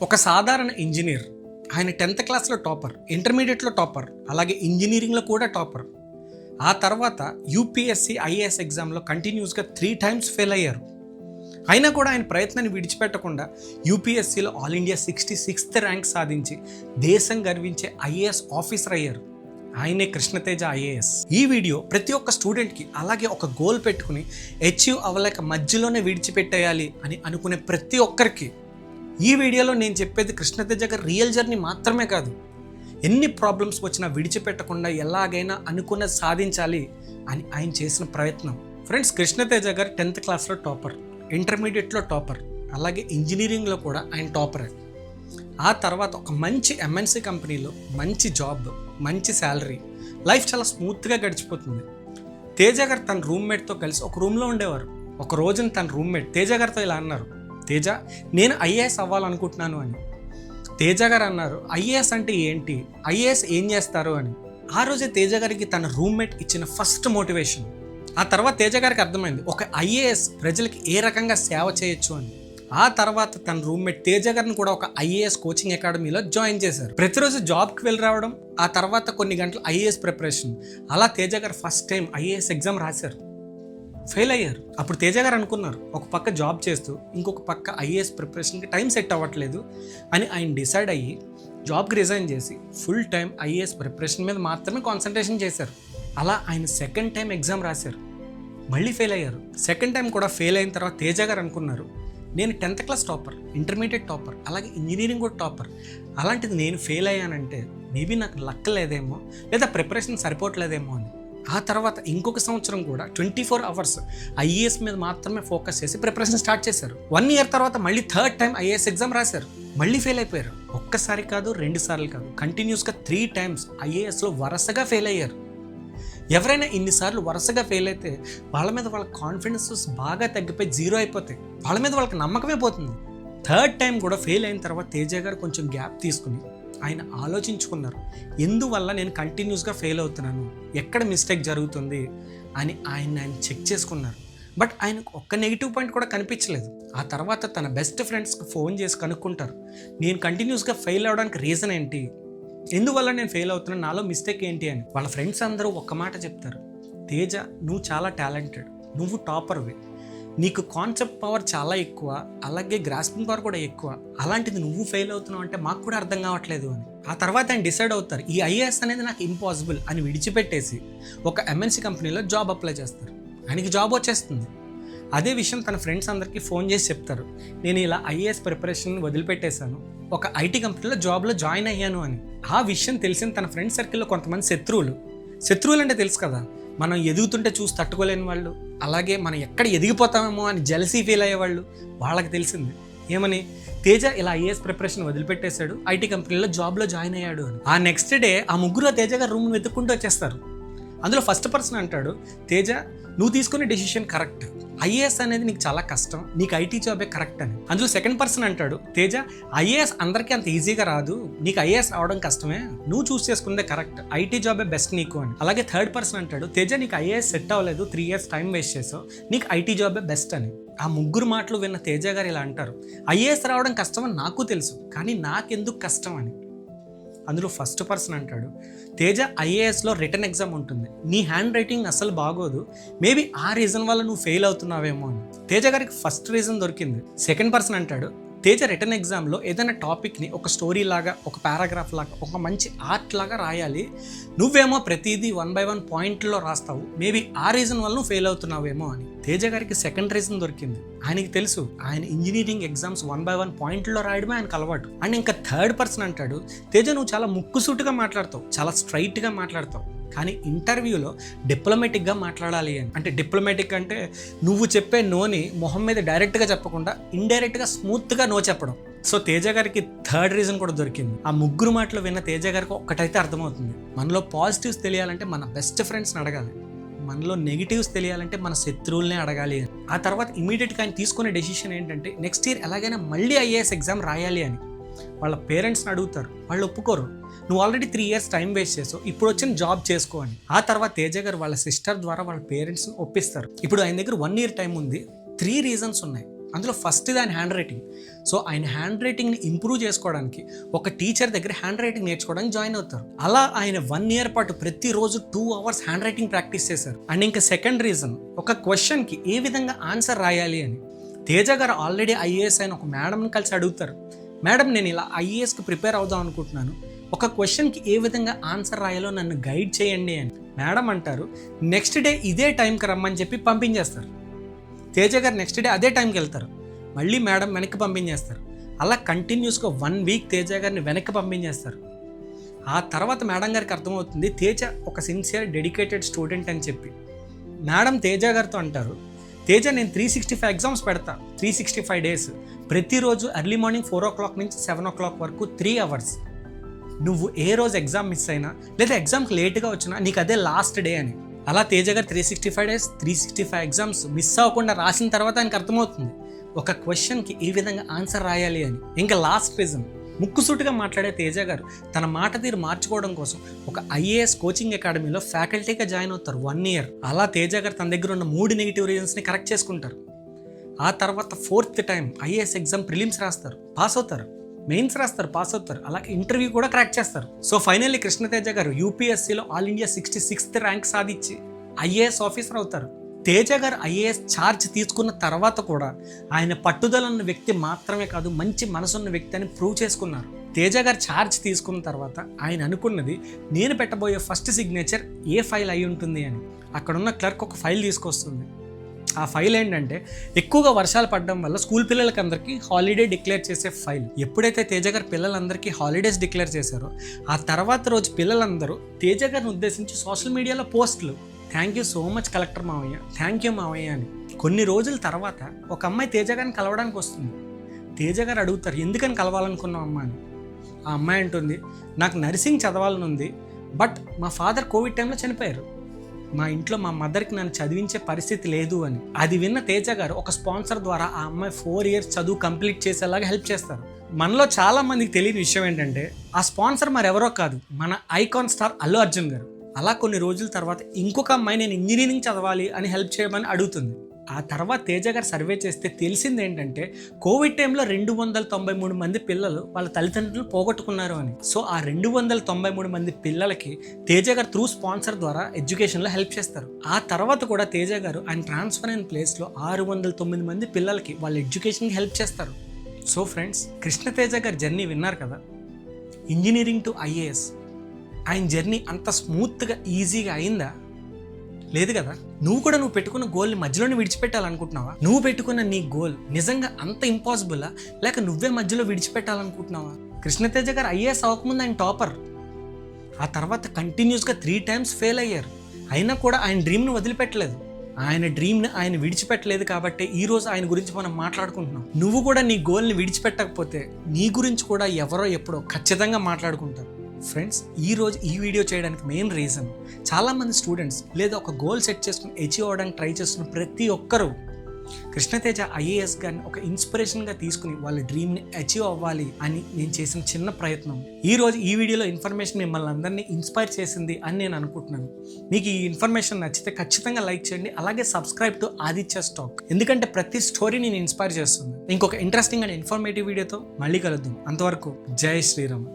ఒక సాధారణ ఇంజనీర్. ఆయన 10th క్లాస్లో టాపర్, ఇంటర్మీడియట్లో టాపర్, అలాగే ఇంజనీరింగ్లో కూడా టాపర్. ఆ తర్వాత యూపీఎస్సీ ఐఏఎస్ ఎగ్జామ్లో కంటిన్యూస్గా 3 times ఫెయిల్ అయ్యారు. అయినా కూడా ఆయన ప్రయత్నాన్ని విడిచిపెట్టకుండా యూపీఎస్సీలో ఆల్ ఇండియా 66th ర్యాంక్ సాధించి దేశం గర్వించే ఐఏఎస్ ఆఫీసర్ అయ్యారు. ఆయనే కృష్ణతేజ ఐఏఎస్. ఈ వీడియో ప్రతి ఒక్క స్టూడెంట్కి అలాగే ఒక గోల్ పెట్టుకుని అచీవ్ అవ్వలేక మధ్యలోనే విడిచిపెట్టేయాలి అని అనుకునే ప్రతి ఒక్కరికి ఈ వీడియోలో నేను చెప్పేది కృష్ణతేజ గారి రియల్ జర్నీ మాత్రమే కాదు, ఎన్ని ప్రాబ్లమ్స్ వచ్చినా విడిచిపెట్టకుండా ఎలాగైనా అనుకున్నది సాధించాలి అని ఆయన చేసిన ప్రయత్నం. ఫ్రెండ్స్, కృష్ణతేజ గారు 10th క్లాస్లో టాపర్, ఇంటర్మీడియట్లో టాపర్, అలాగే ఇంజనీరింగ్లో కూడా ఆయన టాపరే. ఆ తర్వాత ఒక మంచి ఎంఎన్సీ కంపెనీలో మంచి జాబ్, మంచి శాలరీ, లైఫ్ చాలా స్మూత్గా గడిచిపోతుంది. తేజ గారు తన రూమ్మేట్తో కలిసి ఒక రూమ్లో ఉండేవారు. ఒక రోజున తన రూమ్మేట్ తేజ గారితో ఇలా అన్నారు, తేజ, నేను ఐఏఎస్ అవ్వాలనుకుంటున్నాను అని. తేజ గారు అన్నారు, ఐఏఎస్ అంటే ఏంటి, ఐఏఎస్ ఏం చేస్తారు అని. ఆ రోజే తేజ గారికి తన రూమ్మేట్ ఇచ్చిన ఫస్ట్ మోటివేషన్. ఆ తర్వాత తేజ గారికి అర్థమైంది ఒక ఐఏఎస్ ప్రజలకి ఏ రకంగా సేవ చేయొచ్చు అని. ఆ తర్వాత తన రూమ్మేట్ తేజ గారిని కూడా ఒక ఐఏఎస్ కోచింగ్ అకాడమీలో జాయిన్ చేశారు. ప్రతిరోజు జాబ్కి వెళ్ళి రావడం, ఆ తర్వాత కొన్ని గంటలు ఐఏఎస్ ప్రిపరేషన్. అలా తేజ గారు ఫస్ట్ టైం ఐఏఎస్ ఎగ్జామ్ రాశారు, ఫెయిల్ అయ్యారు. అప్పుడు తేజ గారు అనుకున్నారు, ఒక పక్క జాబ్ చేస్తూ ఇంకొక పక్క ఐఏఎస్ ప్రిపరేషన్కి టైం సెట్ అవ్వట్లేదు అని ఆయన డిసైడ్ అయ్యి జాబ్కి రిజైన్ చేసి ఫుల్ టైం ఐఏఎస్ ప్రిపరేషన్ మీద మాత్రమే కాన్సన్ట్రేషన్ చేశారు. అలా ఆయన సెకండ్ టైం ఎగ్జామ్ రాశారు, మళ్ళీ ఫెయిల్ అయ్యారు. సెకండ్ టైం కూడా ఫెయిల్ అయిన తర్వాత తేజ గారు అనుకున్నారు, నేను 10th class topper, intermediate topper, అలాగే ఇంజనీరింగ్ కూడా టాపర్, అలాంటిది నేను ఫెయిల్ అయ్యానంటే మేబీ నాకు లక్ లేదేమో, లేదా ప్రిపరేషన్ సరిపోవట్లేదేమో అని. ఆ తర్వాత ఇంకొక సంవత్సరం కూడా 24 hours ఐఏఎస్ మీద మాత్రమే ఫోకస్ చేసి ప్రిపరేషన్ స్టార్ట్ చేశారు. 1 year తర్వాత మళ్ళీ థర్డ్ టైం ఐఏఎస్ ఎగ్జామ్ రాశారు, మళ్ళీ ఫెయిల్ అయిపోయారు. ఒక్కసారి కాదు, 2 సార్లు కాదు, కంటిన్యూస్గా 3 times ఐఏఎస్లో వరుసగా ఫెయిల్ అయ్యారు. ఎవరైనా ఇన్నిసార్లు వరుసగా ఫెయిల్ అయితే వాళ్ళ మీద వాళ్ళ కాన్ఫిడెన్సెస్ బాగా తగ్గిపోయి 0 అయిపోతాయి, వాళ్ళ మీద వాళ్ళకి నమ్మకమే పోతుంది. థర్డ్ టైం కూడా ఫెయిల్ అయిన తర్వాత తేజ గారు కొంచెం గ్యాప్ తీసుకుని ఆయన ఆలోచించుకున్నారు, ఎందువల్ల నేను కంటిన్యూస్గా ఫెయిల్ అవుతున్నాను, ఎక్కడ మిస్టేక్ జరుగుతుంది అని ఆయన చెక్ చేసుకున్నారు. బట్ ఆయనకు ఒక్క నెగిటివ్ పాయింట్ కూడా కనిపించలేదు. ఆ తర్వాత తన బెస్ట్ ఫ్రెండ్స్కి ఫోన్ చేసి కనుక్కుంటారు, నేను కంటిన్యూస్గా ఫెయిల్ అవ్వడానికి రీజన్ ఏంటి, ఎందువల్ల నేను ఫెయిల్ అవుతున్నాను, నాలో మిస్టేక్ ఏంటి అని. వాళ్ళ ఫ్రెండ్స్ అందరూ ఒక్క మాట చెప్తారు, తేజ, నువ్వు చాలా టాలెంటెడ్, నువ్వు టాపర్వి, నీకు కాన్సెప్ట్ పవర్ చాలా ఎక్కువ, అలాగే గ్రాస్పింగ్ పవర్ కూడా ఎక్కువ, అలాంటిది నువ్వు ఫెయిల్ అవుతున్నావు అంటే మాకు కూడా అర్థం కావట్లేదు అని. ఆ తర్వాత ఆయన డిసైడ్ అవుతారు, ఈ ఐఏఎస్ అనేది నాకు ఇంపాసిబుల్ అని విడిచిపెట్టేసి ఒక ఎంఎన్సీ కంపెనీలో జాబ్ అప్లై చేస్తారు. ఆయనకి జాబ్ వచ్చేస్తుంది. అదే విషయం తన ఫ్రెండ్స్ అందరికీ ఫోన్ చేసి చెప్తారు, నేను ఇలా ఐఏఎస్ ప్రిపరేషన్ వదిలిపెట్టేశాను, ఒక ఐటీ కంపెనీలో జాబ్లో జాయిన్ అయ్యాను అని. ఆ విషయం తెలిసిన తన ఫ్రెండ్ సర్కిల్లో కొంతమంది శత్రువులు అంటే తెలుసు కదా, మనం ఎదుగుతుంటే చూసి తట్టుకోలేని వాళ్ళు, అలాగే మనం ఎక్కడ ఎదిగిపోతామేమో అని జెలసీ ఫీల్ అయ్యేవాళ్ళు, వాళ్ళకి తెలిసింది ఏమని, తేజ ఇలా ఐఏఎస్ ప్రిపరేషన్ వదిలిపెట్టేశాడు, ఐటీ కంపెనీలో జాబ్లో జాయిన్ అయ్యాడు అని. ఆ నెక్స్ట్ డే ఆ ముగ్గురు తేజ గారు రూమ్ని వెతుక్కుంటూ వచ్చేస్తారు. అందులో ఫస్ట్ పర్సన్ అంటాడు, తేజ, నువ్వు తీసుకునే డెసిషన్ కరెక్ట్, ఐఏఎస్ అనేది నీకు చాలా కష్టం, నీకు ఐటీ జాబే కరెక్ట్ అని. అందులో సెకండ్ పర్సన్ అంటాడు, తేజ, ఐఏఎస్ అందరికీ అంత ఈజీగా రాదు, నీకు ఐఏఎస్ రావడం కష్టమే, నువ్వు చూస్ చేసుకుందే కరెక్ట్, ఐటీ జాబే బెస్ట్ నీకు అని. అలాగే థర్డ్ పర్సన్ అంటాడు, తేజ, నీకు ఐఏఎస్ సెట్ అవ్వలేదు, 3 years టైం వేస్ట్ చేసావు, నీకు ఐటీ జాబే బెస్ట్ అని. ఆ ముగ్గురు మాటలు విన్న తేజ గారు ఇలా అంటారు, ఐఏఎస్ రావడం కష్టం అని నాకు తెలుసు, కానీ నాకెందుకు కష్టం అని. అందులో ఫస్ట్ పర్సన్ అంటాడు, తేజ, ఐఏఎస్లో రిటర్న్ ఎగ్జామ్ ఉంటుంది, నీ హ్యాండ్ రైటింగ్ అసలు బాగోదు, మేబీ ఆ రీజన్ వల్ల నువ్వు ఫెయిల్ అవుతున్నావేమో అని. తేజ గారికి ఫస్ట్ రీజన్ దొరికింది. సెకండ్ పర్సన్ అంటాడు, తేజ, రిటర్న్ ఎగ్జామ్లో ఏదైనా టాపిక్ని ఒక స్టోరీ లాగా, ఒక పారాగ్రాఫ్ లాగా, ఒక మంచి ఆర్ట్ లాగా రాయాలి, నువ్వేమో ప్రతిదీ 1 by 1 పాయింట్లో రాస్తావు, మేబీ ఆ రీజన్ వల్ల నువ్వు ఫెయిల్ అవుతున్నావేమో అని. తేజ గారికి సెకండ్ రీజన్ దొరికింది. ఆయనకి తెలుసు ఆయన ఇంజనీరింగ్ ఎగ్జామ్స్ 1 by 1 పాయింట్లో రాయడమే ఆయనకు అలవాటు. అండ్ ఇంకా థర్డ్ పర్సన్ అంటాడు, తేజ, నువ్వు చాలా ముక్కుసూటిగా మాట్లాడతావు, చాలా స్ట్రైట్గా మాట్లాడతావు, కానీ ఇంటర్వ్యూలో డిప్లొమాటిక్గా మాట్లాడాలి అని. అంటే డిప్లొమాటిక్ అంటే నువ్వు చెప్పే నోని మొహం మీద డైరెక్ట్గా చెప్పకుండా ఇండైరెక్ట్గా స్మూత్గా నో చెప్పడం. సో తేజ గారికి థర్డ్ రీజన్ కూడా దొరికింది. ఆ ముగ్గురు మాటలు విన్న తేజ గారికి ఒక్కటైతే అర్థమవుతుంది, మనలో పాజిటివ్స్ తెలియాలంటే మన బెస్ట్ ఫ్రెండ్స్ని అడగాలి, మనలో నెగిటివ్స్ తెలియాలంటే మన శత్రువులనే అడగాలి అని. ఆ తర్వాత ఇమీడియట్గా ఆయన తీసుకునే డెసిషన్ ఏంటంటే నెక్స్ట్ ఇయర్ ఎలాగైనా మళ్ళీ ఐఏఎస్ ఎగ్జామ్ రాయాలి అని. వాళ్ళ పేరెంట్స్ని అడుగుతారు, వాళ్ళు ఒప్పుకోరు, నువ్వు ఆల్రెడీ 3 years టైం వేస్ట్ చేసావు, ఇప్పుడు వచ్చిన జాబ్ చేసుకో అని. ఆ తర్వాత తేజ గారు వాళ్ళ సిస్టర్ ద్వారా వాళ్ళ పేరెంట్స్ని ఒప్పిస్తారు. ఇప్పుడు ఆయన దగ్గర 1 year టైం ఉంది, 3 reasons ఉన్నాయి. అందులో ఫస్ట్ ఆయన హ్యాండ్ రైటింగ్. సో ఆయన హ్యాండ్ రైటింగ్ని ఇంప్రూవ్ చేసుకోవడానికి ఒక టీచర్ దగ్గర హ్యాండ్ రైటింగ్ నేర్చుకోవడానికి జాయిన్ అవుతారు. అలా ఆయన 1 year పాటు ప్రతిరోజు 2 hours హ్యాండ్ రైటింగ్ ప్రాక్టీస్ చేశారు. అండ్ ఇంకా సెకండ్ రీజన్, ఒక క్వశ్చన్కి ఏ విధంగా ఆన్సర్ రాయాలి అని. తేజ గారు ఆల్రెడీ ఐఏఎస్ అయిన ఒక మేడంని కలిసి అడుగుతారు, మేడం నేను ఇలా ఐఏఎస్కి ప్రిపేర్ అవుదాం అనుకుంటున్నాను, ఒక క్వశ్చన్కి ఏ విధంగా ఆన్సర్ రాయాలో నన్ను గైడ్ చేయండి అని. మేడం అంటారు, నెక్స్ట్ డే ఇదే టైంకి రమ్మని చెప్పి పంపించేస్తారు. తేజ గారు నెక్స్ట్ డే అదే టైంకి వెళ్తారు, మళ్ళీ మేడం వెనక్కి పంపించేస్తారు. అలా కంటిన్యూస్గా 1 week తేజ గారిని వెనక్కి పంపించేస్తారు. ఆ తర్వాత మేడం గారికి అర్థమవుతుంది తేజ ఒక సిన్సియర్ డెడికేటెడ్ స్టూడెంట్ అని చెప్పి. మేడం తేజ గారితో అంటారు, తేజ నేను 365 ఎగ్జామ్స్ పెడతా, 365 days, ప్రతిరోజు ఎర్లీ మార్నింగ్ 4 o'clock నుంచి 7 o'clock వరకు 3 hours. నువ్వు ఏ రోజు ఎగ్జామ్ మిస్ అయినా లేదా ఎగ్జామ్కి లేట్గా వచ్చినా నీకు అదే లాస్ట్ డే అని. అలా తేజ గారు 365 days 365 ఎగ్జామ్స్ మిస్ అవ్వకుండా రాసిన తర్వాత ఆయనకు అర్థమవుతుంది ఒక క్వశ్చన్కి ఏ విధంగా ఆన్సర్ రాయాలి అని. ఇంకా లాస్ట్ రీజన్, ముక్కుసూటిగా మాట్లాడే తేజ గారు తన మాట తీరు మార్చుకోవడం కోసం ఒక ఐఏఎస్ కోచింగ్ అకాడమీలో ఫ్యాకల్టీగా జాయిన్ అవుతారు 1 year. అలా తేజ గారు తన దగ్గర ఉన్న 3 నెగిటివ్ రీజన్స్ని కరెక్ట్ చేసుకుంటారు. ఆ తర్వాత 4th time IAS exam prelims రాస్తారు, పాస్ అవుతారు. మెయిన్స్ రాస్తారు, పాస్ అవుతారు. అలాగే ఇంటర్వ్యూ కూడా క్రాక్ చేస్తారు. సో ఫైనల్లీ కృష్ణతేజ గారు యూపీఎస్సీలో ఆల్ ఇండియా 66th ర్యాంక్ సాధించి ఐఏఎస్ ఆఫీసర్ అవుతారు. తేజ గారు ఐఏఎస్ ఛార్జ్ తీసుకున్న తర్వాత కూడా ఆయన పట్టుదల ఉన్న వ్యక్తి మాత్రమే కాదు, మంచి మనసున్న వ్యక్తి అని ప్రూవ్ చేసుకున్నారు. తేజ గారు ఛార్జ్ తీసుకున్న తర్వాత ఆయన అనుకున్నది, నేను పెట్టబోయే ఫస్ట్ సిగ్నేచర్ ఏ ఫైల్ అయి ఉంటుంది అని. అక్కడున్న క్లర్క్ ఒక ఫైల్ తీసుకొస్తుంది. ఆ ఫైల్ ఏంటంటే ఎక్కువగా వర్షాలు పడడం వల్ల స్కూల్ పిల్లలకి అందరికీ హాలిడే డిక్లేర్ చేసే ఫైల్. ఎప్పుడైతే తేజ గారు పిల్లలందరికీ హాలిడేస్ డిక్లేర్ చేశారో ఆ తర్వాత రోజు పిల్లలందరూ తేజ గారిని ఉద్దేశించి సోషల్ మీడియాలో పోస్టులు, thank you so much collector మావయ్య, థ్యాంక్ యూ మావయ్య అని. కొన్ని రోజుల తర్వాత ఒక అమ్మాయి తేజ గారిని కలవడానికి వస్తుంది. తేజ గారు అడుగుతారు, ఎందుకని కలవాలనుకున్నావు అమ్మ అని. ఆ అమ్మాయి అంటుంది, నాకు నర్సింగ్ చదవాలని ఉంది, బట్ మా ఫాదర్ కోవిడ్ టైంలో చనిపోయారు, మా ఇంట్లో మా మదర్కి నన్ను చదివించే పరిస్థితి లేదు అని. అది విన్న తేజ గారు ఒక స్పాన్సర్ ద్వారా ఆ అమ్మాయి 4 years చదువు కంప్లీట్ చేసేలాగా హెల్ప్ చేస్తారు. మనలో చాలా మందికి తెలియని విషయం ఏంటంటే ఆ స్పాన్సర్ మరెవరో కాదు, మన ఐకాన్ స్టార్ అల్లు అర్జున్ గారు. అలా కొన్ని రోజుల తర్వాత ఇంకొక అమ్మాయి నేను ఇంజనీరింగ్ చదవాలి అని హెల్ప్ చేయమని అడుగుతుంది. ఆ తర్వాత తేజ గారు సర్వే చేస్తే తెలిసింది ఏంటంటే కోవిడ్ టైంలో 293 మంది పిల్లలు వాళ్ళ తల్లిదండ్రులు పోగొట్టుకున్నారు అని. సో ఆ 293 మంది పిల్లలకి తేజ గారు త్రూ స్పాన్సర్ ద్వారా ఎడ్యుకేషన్లో హెల్ప్ చేస్తారు. ఆ తర్వాత కూడా తేజ గారు ఆయన ట్రాన్స్ఫర్ అయిన ప్లేస్లో 609 మంది పిల్లలకి వాళ్ళ ఎడ్యుకేషన్కి హెల్ప్ చేస్తారు. సో ఫ్రెండ్స్, కృష్ణతేజ గారి జర్నీ విన్నారు కదా. ఇంజనీరింగ్ టు ఐఏఎస్ ఆయన జర్నీ అంత స్మూత్గా ఈజీగా అయిందా? లేదు కదా. నువ్వు పెట్టుకున్న గోల్ని మధ్యలోనే విడిచిపెట్టాలనుకుంటున్నావా? నువ్వు పెట్టుకున్న నీ గోల్ నిజంగా అంత ఇంపాసిబులా, లేక నువ్వే మధ్యలో విడిచిపెట్టాలనుకుంటున్నావా? కృష్ణతేజ గారు ఐఏఎస్ అవ్వకముందు ఆయన టాపర్. ఆ తర్వాత కంటిన్యూస్గా 3 times ఫెయిల్ అయ్యారు. అయినా కూడా ఆయన డ్రీమ్ని వదిలిపెట్టలేదు. ఆయన డ్రీమ్ని ఆయన విడిచిపెట్టలేదు కాబట్టి ఈరోజు ఆయన గురించి మనం మాట్లాడుకుంటున్నాం. నువ్వు కూడా నీ గోల్ని విడిచిపెట్టకపోతే నీ గురించి కూడా ఎవరో ఎప్పుడో ఖచ్చితంగా మాట్లాడుకుంటారు. ఫ్రెండ్స్, ఈరోజు ఈ వీడియో చేయడానికి మెయిన్ రీజన్, చాలామంది స్టూడెంట్స్ లేదా ఒక గోల్ సెట్ చేసుకుని అచీవ్ అవ్వడానికి ట్రై చేస్తున్న ప్రతి ఒక్కరూ కృష్ణతేజ ఐఏఎస్ గారిని ఒక ఇన్స్పిరేషన్గా తీసుకుని వాళ్ళ డ్రీమ్ని అచీవ్ అవ్వాలి అని నేను చేసిన చిన్న ప్రయత్నం. ఈరోజు ఈ వీడియోలో ఇన్ఫర్మేషన్ మిమ్మల్ని అందరినీ ఇన్స్పైర్ చేసింది అని నేను అనుకుంటున్నాను. మీకు ఈ ఇన్ఫర్మేషన్ నచ్చితే ఖచ్చితంగా లైక్ చేయండి. అలాగే సబ్స్క్రైబ్ టు ఆదిత్య స్టాక్, ఎందుకంటే ప్రతి స్టోరీ నేను ఇన్స్పైర్ చేస్తుంది. ఇంకొక ఇంట్రెస్టింగ్ అండ్ ఇన్ఫర్మేటివ్ వీడియోతో మళ్ళీ కలుద్దాం. అంతవరకు జై శ్రీరామ్.